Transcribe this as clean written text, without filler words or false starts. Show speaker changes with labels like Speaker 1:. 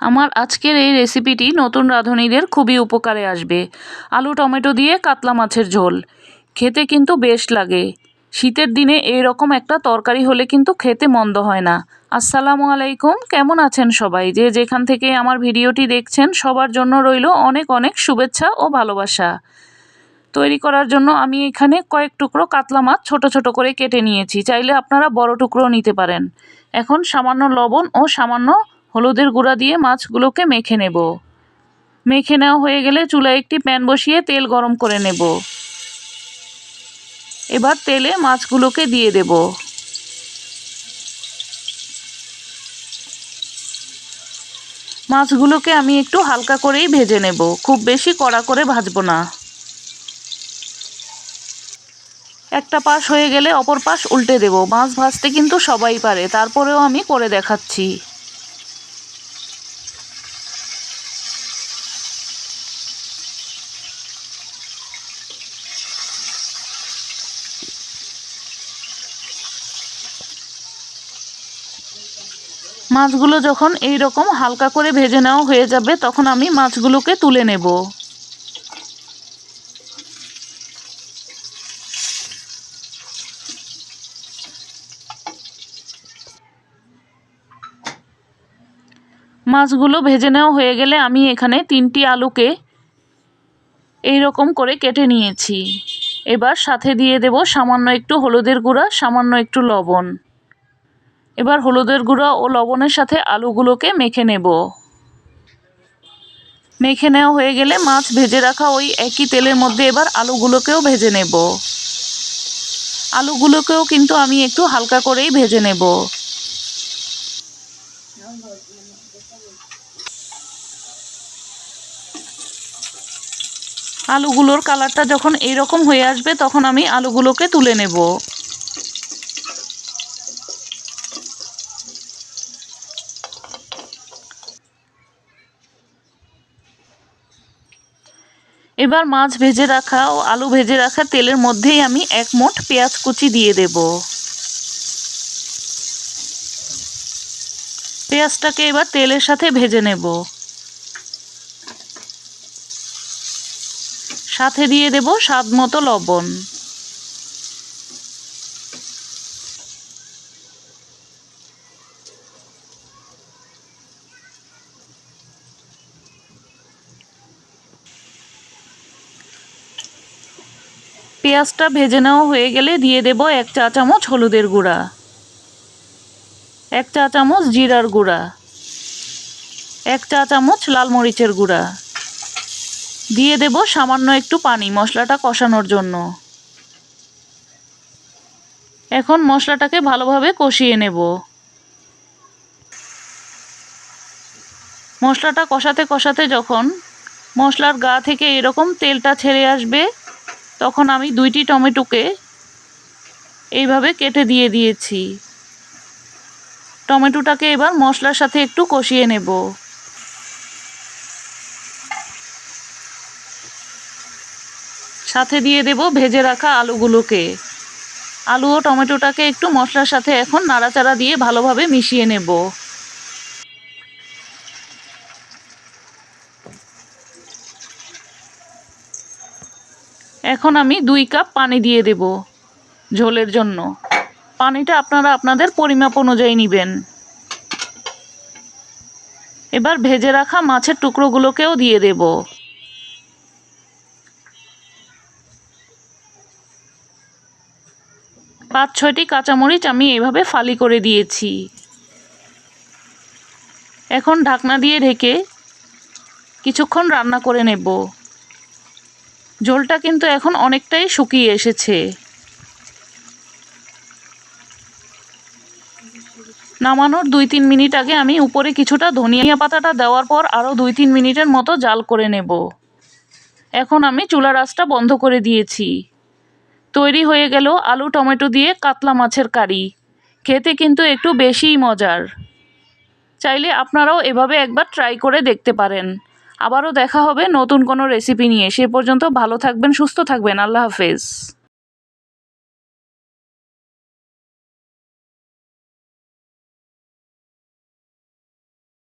Speaker 1: আমার আজকের এই রেসিপিটি নতুন রাঁধুনিদের খুবই উপকারে আসবে। আলু টমেটো দিয়ে কাতলা মাছের ঝোল খেতে কিন্তু বেশ লাগে। শীতের দিনে এইরকম একটা তরকারি হলে কিন্তু খেতে মন্দ হয় না। আসসালামু আলাইকুম, কেমন আছেন সবাই? যে যেখান থেকে আমার ভিডিওটি দেখছেন সবার জন্য রইল অনেক অনেক শুভেচ্ছা ও ভালোবাসা। তৈরি করার জন্য আমি এখানে কয়েক টুকরো কাতলা মাছ ছোট ছোট করে কেটে নিয়েছি, চাইলে আপনারা বড় টুকরো নিতে পারেন। এখন সামান্য লবণ ও সামান্য হলুদের গুঁড়া দিয়ে মাছগুলোকে মেখে নেব। মেখে নেওয়া হয়ে গেলে চুলায় একটি প্যান বসিয়ে তেল গরম করে নেব। এবার তেলে মাছগুলোকে দিয়ে দেব। মাছগুলোকে আমি একটু হালকা করেই ভেজে নেব, খুব বেশি কড়া করে ভাজবো না। একটা পাশ হয়ে গেলে অপর পাশ উল্টে দেব। মাছ ভাজতে কিন্তু সবাই পারে, তারপরেও আমি করে দেখাচ্ছি। মাছগুলো যখন এই রকম হালকা করে ভেজে নেওয়া হয়ে যাবে তখন আমি মাছগুলোকে তুলে নেব। মাছগুলো ভেজে নেওয়া হয়ে গেলে আমি এখানে 3টি আলুকে এই রকম করে কেটে নিয়েছি। এবার সাথে দিয়ে দেব সামান্য একটু হলুদের গুঁড়া, সামান্য একটু লবণ। এবার হলুদের গুঁড়া ও লবণের সাথে আলুগুলোকে মেখে নেব। মেখে নেওয়া হয়ে গেলে মাছ ভেজে রাখা ওই একই তেলের মধ্যে এবার আলুগুলোকেও ভেজে নেব। আলুগুলোকেও কিন্তু আমি একটু হালকা করেই ভেজে নেব। আলুগুলোর কালারটা যখন এইরকম হয়ে আসবে তখন আমি আলুগুলোকে তুলে নেব। এবার মাছ ভেজে রাখা ও আলু ভেজে রাখা তেলের মধ্যেই আমি 1 মুঠ পেঁয়াজ কুচি দিয়ে দেব। পেঁয়াজটাকে এবার তেলের সাথে ভেজে নেব। সাথে দিয়ে দেব স্বাদ মতো লবণ। পেঁয়াজটা ভেজে নেওয়া হয়ে গেলে দিয়ে দেব 1 চা চামচ হলুদের গুঁড়া, 1 চা চামচ জিরার গুঁড়া, 1 চা চামচ লাল মরিচের গুঁড়া। দিয়ে দেব সামান্য একটু পানি মশলাটা কষানোর জন্য। এখন মশলাটাকে ভালোভাবে কষিয়ে নেব। মশলাটা কষাতে কষাতে যখন মশলার গা থেকে এরকম তেলটা ছেড়ে আসবে তখন আমি 2টি টমেটোকে এইভাবে কেটে দিয়ে দিয়েছি। টমেটোটাকে এবার মশলার সাথে একটু কষিয়ে নেব। সাথে দিয়ে দেব ভেজে রাখা আলুগুলোকে। আলু ও টমেটোটাকে একটু মশলার সাথে এখন নাড়াচাড়া দিয়ে ভালোভাবে মিশিয়ে নেব। এখন আমি 2 কাপ পানি দিয়ে দেব ঝোলের জন্য। পানিটা আপনারা আপনাদের পরিমাপ অনুযায়ী নেবেন। এবার ভেজে রাখা মাছের টুকরোগুলোকেও দিয়ে দেব। পাঁচ 6টি কাঁচামরিচ আমি এইভাবে ফালি করে দিয়েছি। এখন ঢাকনা দিয়ে ঢেকে কিছুক্ষণ রান্না করে নেব। ঝোলটা কিন্তু এখন অনেকটাই শুকিয়ে এসেছে। নামানোর 2-3 মিনিট আগে আমি উপরে কিছুটা ধনিয়া পাতাটা দেওয়ার পর আরও 2-3 মিনিটের মতো জাল করে নেব। এখন আমি চুলার আঁচটা বন্ধ করে দিয়েছি। তৈরি হয়ে গেল আলু টমেটো দিয়ে কাতলা মাছের কারি। খেতে কিন্তু একটু বেশিই মজার। চাইলে আপনারাও এভাবে একবার ট্রাই করে দেখতে পারেন। আবারও দেখা হবে নতুন কোনো রেসিপি নিয়ে। সে পর্যন্ত ভালো থাকবেন, সুস্থ থাকবেন। আল্লাহ হাফেজ।